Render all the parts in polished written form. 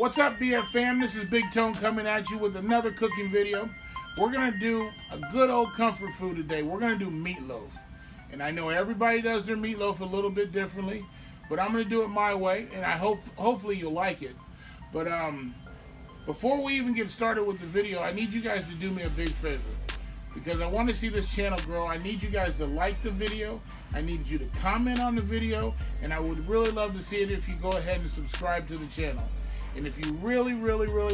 What's up, BF fam? This is Big Tone coming at you with another cooking video. We're gonna do a good old comfort food today. We're gonna do meatloaf. And I know everybody does their meatloaf a little bit differently, but I'm gonna do it my way, and I hopefully you'll like it. But before we even get started with the video, I need you guys to do me a big favor. Because I want to see this channel grow. I need you guys to like the video. I need you to comment on the video. And I would really love to see it if you go ahead and subscribe to the channel. And if you really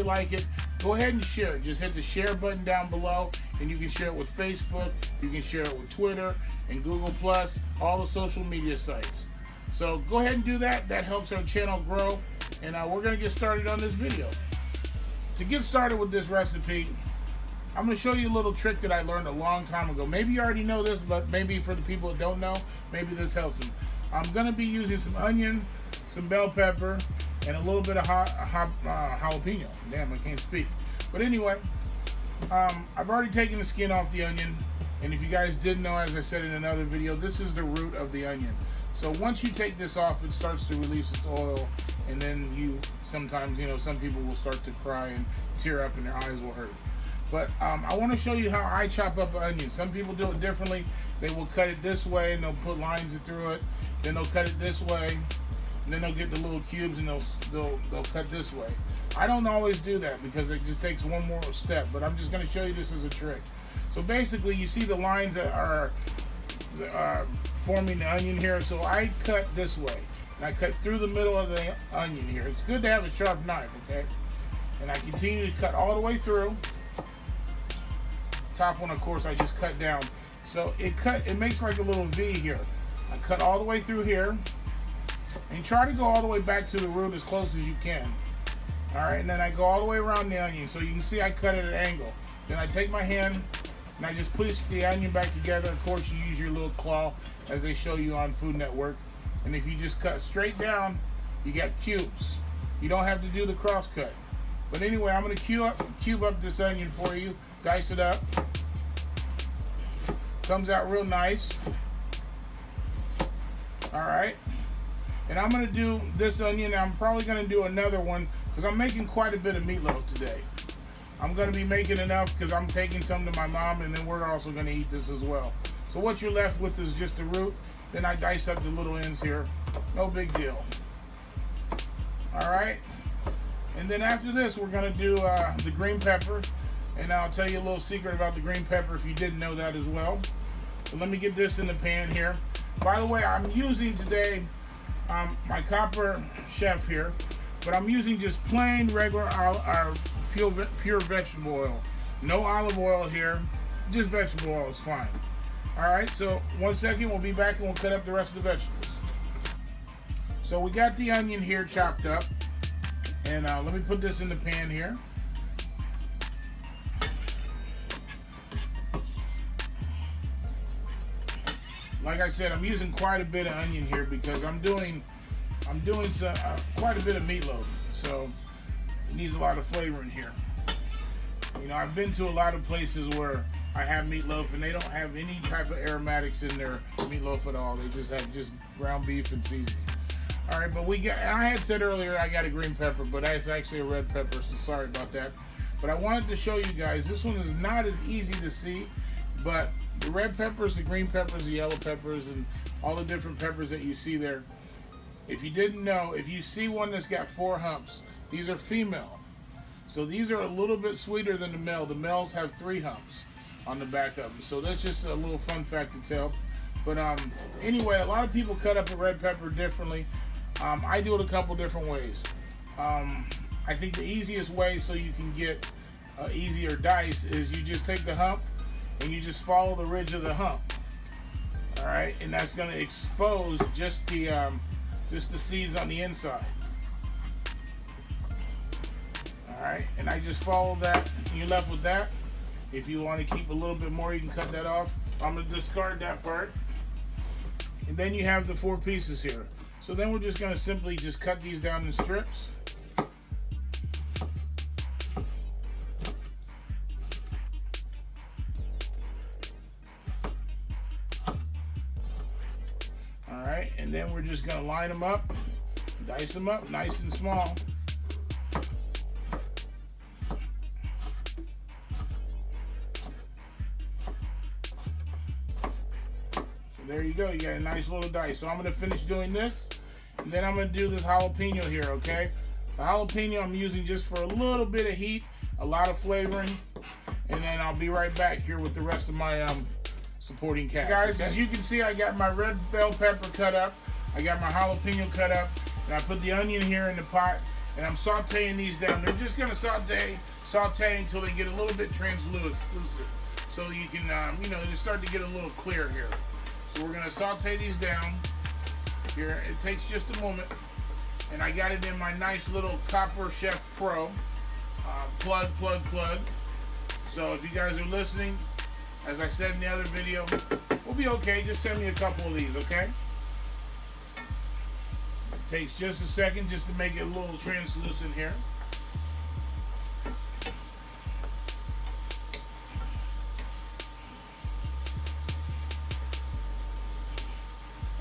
like it, go ahead and share it. Just hit the share button down below. And you can share it with Facebook. You can share it with Twitter and Google+, all the social media sites. So go ahead and do that. That helps our channel grow. And we're going to get started on this video. To get started with this recipe, I'm going to show you a little trick that I learned a long time ago. Maybe you already know this, but maybe for the people that don't know, maybe this helps them. I'm going to be using some onion, some bell pepper, and a little bit of jalapeno. Damn, I can't speak. But anyway, I've already taken the skin off the onion. And if you guys didn't know, as I said in another video, this is the root of the onion. So once you take this off, it starts to release its oil. And then sometimes, some people will start to cry and tear up and their eyes will hurt. But I want to show you how I chop up an onion. Some people do it differently. They will cut it this way and they'll put lines through it. Then they'll cut it this way. And then they'll get the little cubes and they'll cut this way. I don't always do that because it just takes one more step. But I'm just going to show you this as a trick. So basically, you see the lines that are forming the onion here. So I cut this way. And I cut through the middle of the onion here. It's good to have a sharp knife, okay? And I continue to cut all the way through. Top one, of course, I just cut down. So it makes like a little V here. I cut all the way through here. And try to go all the way back to the root as close as you can. Alright, and then I go all the way around the onion. So you can see I cut it at an angle. Then I take my hand and I just push the onion back together. Of course, you use your little claw as they show you on Food Network. And if you just cut straight down, you got cubes. You don't have to do the cross cut. But anyway, I'm going to cube up this onion for you. Dice it up. Comes out real nice. Alright. And I'm going to do this onion. I'm probably going to do another one because I'm making quite a bit of meatloaf today. I'm going to be making enough because I'm taking some to my mom and then we're also going to eat this as well. So what you're left with is just the root. Then I dice up the little ends here. No big deal. Alright. And then after this, we're going to do the green pepper. And I'll tell you a little secret about the green pepper if you didn't know that as well. So let me get this in the pan here. By the way, I'm using today my copper chef here. But I'm using just plain regular pure vegetable oil. No olive oil here. Just vegetable oil is fine. Alright, so 1 second, we'll be back and we'll cut up the rest of the vegetables. So we got the onion here chopped up. And let me put this in the pan here. Like I said, I'm using quite a bit of onion here because I'm doing some quite a bit of meatloaf. So it needs a lot of flavor in here. I've been to a lot of places where I have meatloaf and they don't have any type of aromatics in their meatloaf at all. They just have ground beef and seasoning. All right, but I had said earlier I got a green pepper, but it's actually a red pepper, so sorry about that. But I wanted to show you guys, this one is not as easy to see, but the red peppers, the green peppers, the yellow peppers, and all the different peppers that you see there, if you didn't know, if you see one that's got 4 humps, these are female. So these are a little bit sweeter than the male. The males have 3 humps on the back of them. So that's just a little fun fact to tell. But anyway, a lot of people cut up a red pepper differently. I do it a couple different ways. I think the easiest way so you can get easier dice is you just take the hump and you just follow the ridge of the hump. Alright, and that's going to expose just the seeds on the inside. Alright, and I just follow that and you're left with that. If you want to keep a little bit more, you can cut that off. I'm going to discard that part. And then you have the 4 pieces here. So then we're just going to simply just cut these down in strips. Alright, and then we're just going to line them up, dice them up nice and small. There you go. You got a nice little dice. So I'm going to finish doing this. And then I'm going to do this jalapeno here, okay? The jalapeno I'm using just for a little bit of heat, a lot of flavoring. And then I'll be right back here with the rest of my supporting cast. Guys, okay? As you can see, I got my red bell pepper cut up. I got my jalapeno cut up. And I put the onion here in the pot. And I'm sauteing these down. They're just going to saute until they get a little bit translucent. So you can, you know, they start to get a little clear here. So we're going to saute these down. Here, it takes just a moment. And I got it in my nice little Copper Chef Pro. Plug. So if you guys are listening, as I said in the other video, we'll be okay. Just send me a couple of these, okay? It takes just a second just to make it a little translucent here.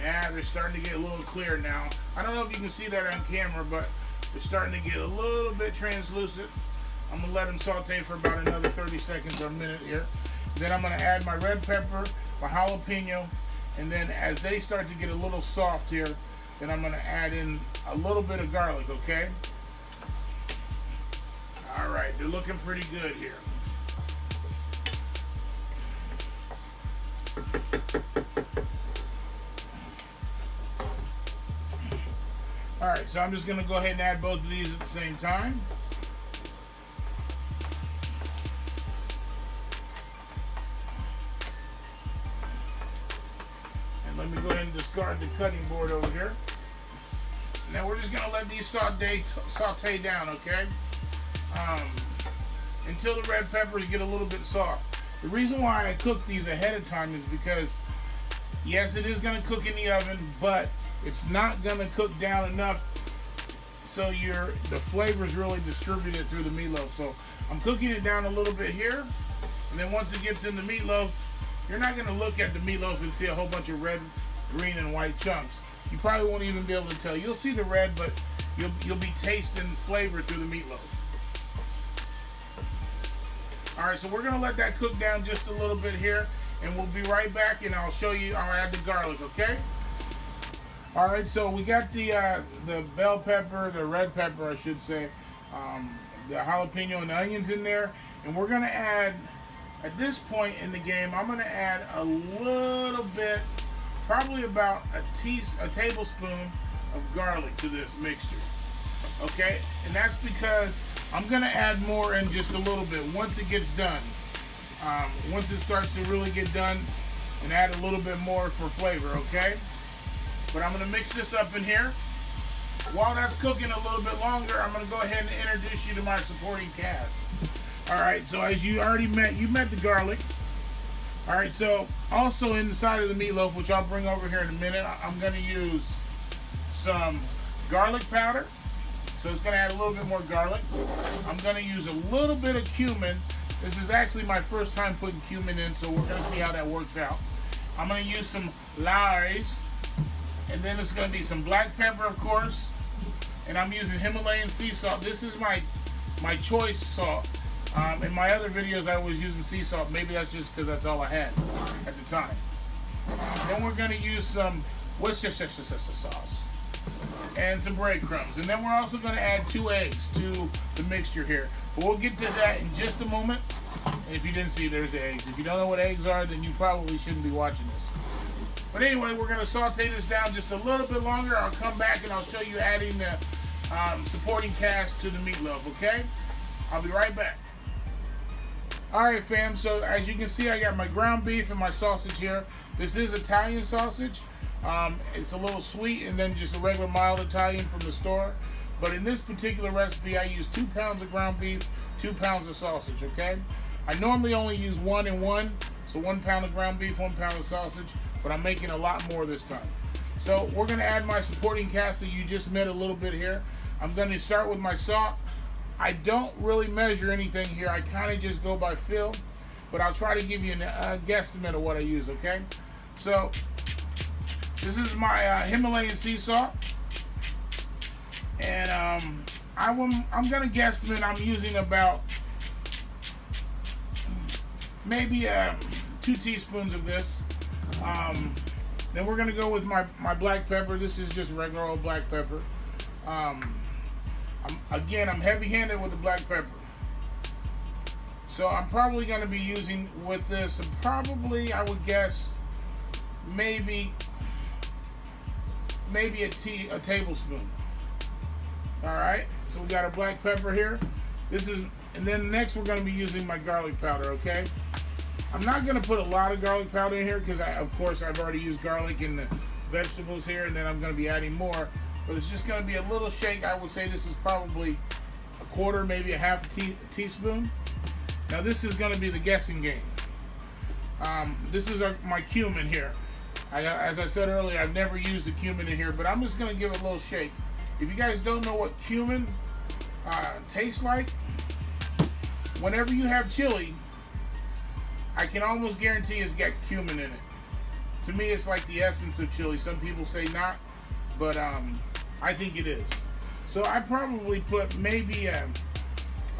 Yeah, they're starting to get a little clear now. I don't know if you can see that on camera, but they're starting to get a little bit translucent. I'm going to let them saute for about another 30 seconds or a minute here. Then I'm going to add my red pepper, my jalapeno, and then as they start to get a little soft here, then I'm going to add in a little bit of garlic, okay? All right, they're looking pretty good here. All right, so I'm just going to go ahead and add both of these at the same time. And let me go ahead and discard the cutting board over here. Now we're just going to let these saute down, okay? Until the red peppers get a little bit soft. The reason why I cook these ahead of time is because, yes, it is going to cook in the oven, but it's not going to cook down enough so the flavors really distributed through the meatloaf. So I'm cooking it down a little bit here, and then once it gets in the meatloaf, you're not going to look at the meatloaf and see a whole bunch of red, green, and white chunks. You probably won't even be able to tell. You'll see the red, but you'll be tasting flavor through the meatloaf. All right, so we're going to let that cook down just a little bit here, and we'll be right back, and I'll show you. I'll add the garlic, okay? All right, so we got the bell pepper, the red pepper, I should say, the jalapeno and the onions in there, and we're gonna add, at this point in the game, I'm gonna add a little bit, probably about a tablespoon of garlic to this mixture, okay? And that's because I'm gonna add more in just a little bit once it gets done. Once it starts to really get done, and add a little bit more for flavor, okay? But I'm going to mix this up in here. While that's cooking a little bit longer, I'm going to go ahead and introduce you to my supporting cast. All right, so as you already met, you met the garlic. All right, so also inside of the meatloaf, which I'll bring over here in a minute, I'm going to use some garlic powder. So it's going to add a little bit more garlic. I'm going to use a little bit of cumin. This is actually my first time putting cumin in, so we're going to see how that works out. I'm going to use some laurels. And then it's going to be some black pepper, of course. And I'm using Himalayan sea salt. This is my choice salt. In my other videos, I was using sea salt. Maybe that's just because that's all I had at the time. Then we're going to use some Worcestershire sauce and some breadcrumbs. And then we're also going to add 2 eggs to the mixture here. But we'll get to that in just a moment. And if you didn't see, there's the eggs. If you don't know what eggs are, then you probably shouldn't be watching this. But anyway, we're going to saute this down just a little bit longer. I'll come back and I'll show you adding the supporting cast to the meatloaf, okay? I'll be right back. All right, fam, so as you can see, I got my ground beef and my sausage here. This is Italian sausage. It's a little sweet and then just a regular mild Italian from the store. But in this particular recipe, I use 2 pounds of ground beef, 2 pounds of sausage, okay? I normally only use 1 and 1, so 1 pound of ground beef, 1 pound of sausage. But I'm making a lot more this time. So we're going to add my supporting cast that you just met a little bit here. I'm going to start with my salt. I don't really measure anything here. I kind of just go by feel. But I'll try to give you a guesstimate of what I use, okay? So this is my Himalayan sea salt. And I'm going to guesstimate I'm using about maybe 2 teaspoons of this. Then we're gonna go with my black pepper. This is just regular old black pepper. I'm heavy-handed with the black pepper. So I'm probably gonna be using with this, probably, I would guess, maybe a tablespoon. All right, so we got our black pepper here. And then next we're gonna be using my garlic powder, okay? I'm not gonna put a lot of garlic powder in here because of course I've already used garlic in the vegetables here, and then I'm gonna be adding more, but it's just gonna be a little shake. I would say this is probably a quarter, maybe a half a teaspoon. Now this is gonna be the guessing game. This is my cumin here. As I said earlier, I've never used the cumin in here, but I'm just gonna give it a little shake. If you guys don't know what cumin tastes like, whenever you have chili, I can almost guarantee it's got cumin in it. To me, it's like the essence of chili. Some people say not, but I think it is. So I probably put maybe a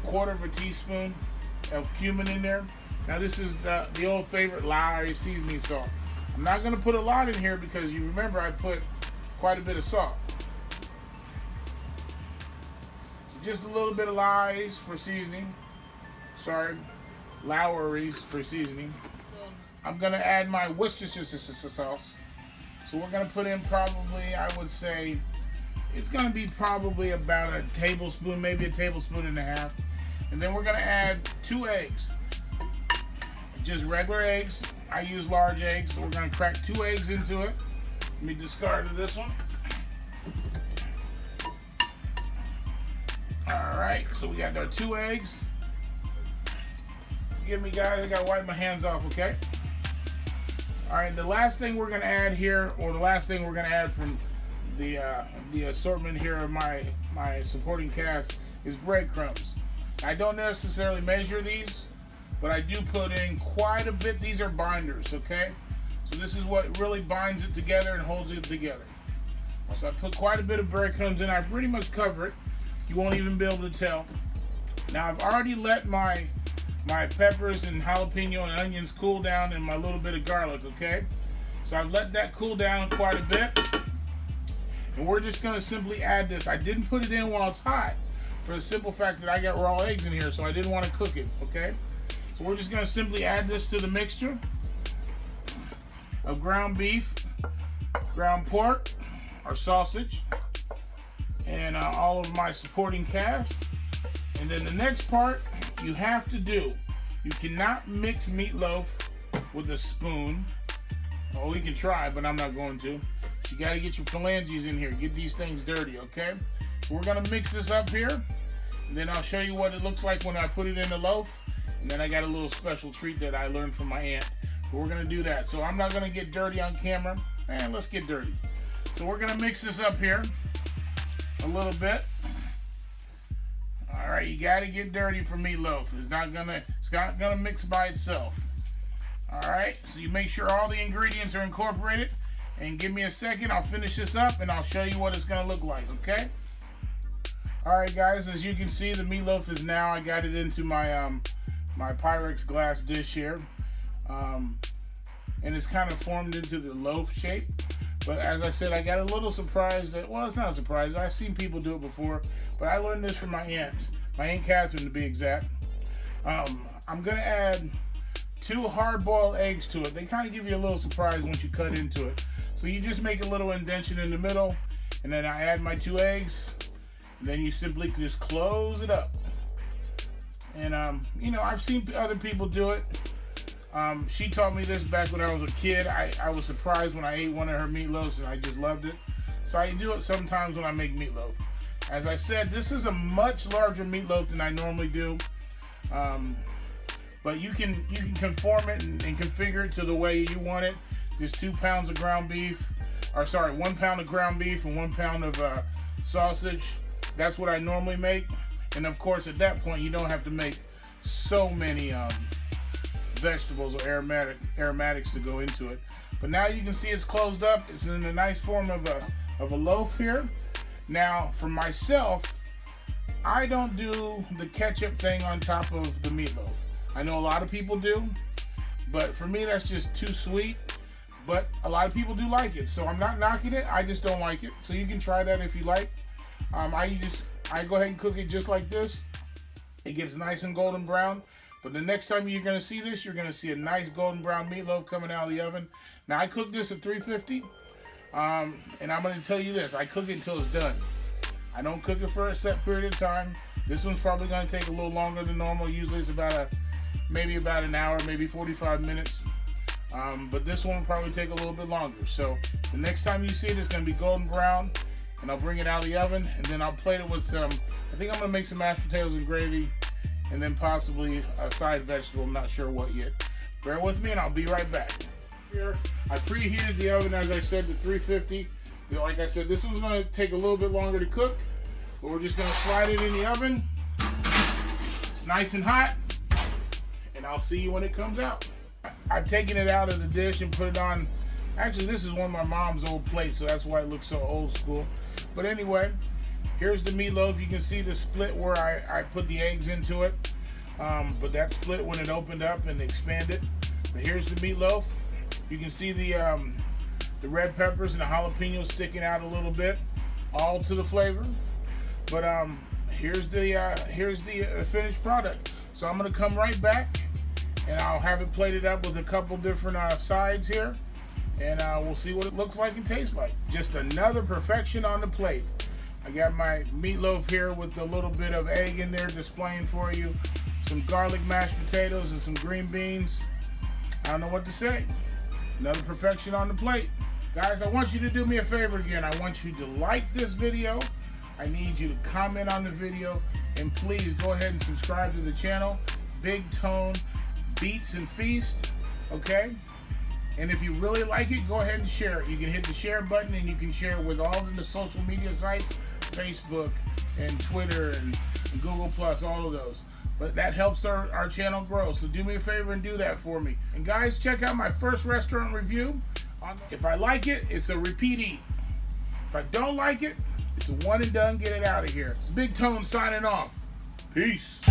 quarter of a teaspoon of cumin in there. Now this is the old favorite Lowry seasoning salt. I'm not going to put a lot in here because you remember I put quite a bit of salt. So just a little bit of Lowry's for seasoning. Sorry, Lowry's for seasoning. I'm going to add my Worcestershire sauce. So we're going to put in probably, I would say, it's going to be probably about a tablespoon, maybe a tablespoon and a half. And then we're going to add 2 eggs. Just regular eggs. I use large eggs, so we're going to crack 2 eggs into it. Let me discard this one. Alright, so we got our 2 eggs. Forgive me guys, I got to wipe my hands off, okay? Alright, the last thing we're going to add here, or the last thing we're going to add from the assortment here of my supporting cast is breadcrumbs. I don't necessarily measure these, but I do put in quite a bit. These are binders, okay? So this is what really binds it together and holds it together. So I put quite a bit of breadcrumbs in. I pretty much cover it. You won't even be able to tell. Now I've already let my peppers and jalapeno and onions cool down, and my little bit of garlic, okay? So I've let that cool down quite a bit. And we're just gonna simply add this. I didn't put it in while it's hot for the simple fact that I got raw eggs in here, so I didn't want to cook it, okay? So we're just gonna simply add this to the mixture of ground beef, ground pork, or sausage, and all of my supporting cast. And then the next part you have to do, you cannot mix meatloaf with a spoon. Well, we can try, but I'm not going to. You gotta get your phalanges in here, get these things dirty, okay? So we're gonna mix this up here, and then I'll show you what it looks like when I put it in the loaf. And then I got a little special treat that I learned from my aunt. But we're gonna do that. So I'm not gonna get dirty on camera. And let's get dirty. So we're gonna mix this up here a little bit. All right, you gotta get dirty for meatloaf. It's not gonna mix by itself. All right, so you make sure all the ingredients are incorporated. And give me a second, I'll finish this up and I'll show you what it's gonna look like, okay? All right, guys, as you can see, the meatloaf is now, I got it into my my Pyrex glass dish here. And it's kind of formed into the loaf shape. But as I said, I got a little surprised that, well, it's not a surprise. I've seen people do it before, but I learned this from my Aunt Catherine to be exact. I'm gonna add 2 hard-boiled eggs to it. They kind of give you a little surprise once you cut into it. So you just make a little indentation in the middle, and then I add my 2 eggs, and then you simply just close it up. And you know, I've seen other people do it. She taught me this back when I was a kid. I was surprised when I ate one of her meatloafs, and I just loved it. So I do it sometimes when I make meatloaf. As I said, this is a much larger meatloaf than I normally do. But you can conform it and configure it to the way you want it. Just 2 pounds of ground beef, or sorry, 1 pound of ground beef and 1 pound of sausage. That's what I normally make. And of course, at that point, you don't have to make so many vegetables or aromatics to go into it. But now you can see it's closed up. It's in a nice form of a loaf here. Now, for myself, I don't do the ketchup thing on top of the meatloaf. I know a lot of people do, but for me, that's just too sweet. but a lot of people do like it, so I'm not knocking it. I just don't like it. So you can try that if you like. I go ahead and cook it just like this. It gets nice and golden brown. But the next time you're gonna see this, you're gonna see a nice golden brown meatloaf coming out of the oven. Now I cook this at 350, and I'm gonna tell you this: I cook it until it's done. I don't cook it for a set period of time. This one's probably gonna take a little longer than normal. Usually it's maybe about an hour, maybe 45 minutes. But this one will probably take a little bit longer. So the next time you see it, it's gonna be golden brown, and I'll bring it out of the oven, and then I'll plate it with I think I'm gonna make some mashed potatoes and gravy, and then possibly a side vegetable. I'm not sure what yet. Bear with me, and I'll be right back. Here, I preheated the oven, as I said, to 350. Like I said, this one's gonna take a little bit longer to cook, but we're just gonna slide it in the oven. It's nice and hot, and I'll see you when it comes out. I've taken it out of the dish and put it on. Actually, this is one of my mom's old plates, so that's why it looks so old school. But anyway, here's the meatloaf. You can see the split where I put the eggs into it. But that split when it opened up and expanded. But here's the meatloaf. You can see the red peppers and the jalapenos sticking out a little bit, all to the flavor. But here's the finished product. So I'm gonna come right back, and I'll have it plated up with a couple different sides here, and we'll see what it looks like and tastes like. Just another perfection on the plate. I got my meatloaf here with a little bit of egg in there displaying for you, some garlic mashed potatoes and some green beans. I don't know what to say. Another perfection on the plate. Guys, I want you to do me a favor again. I want you to like this video. I need you to comment on the video, and please go ahead and subscribe to the channel, Big Tone Beats and Feast, okay? And if you really like it, go ahead and share it. You can hit the share button, and you can share it with all of the social media sites, Facebook and Twitter and Google Plus, all of those. But that helps our channel grow. So do me a favor and do that for me. And guys, check out my first restaurant review. If I like it, it's a repeat eat. If I don't like it, it's a one and done, get it out of here. It's Big Tone signing off. Peace.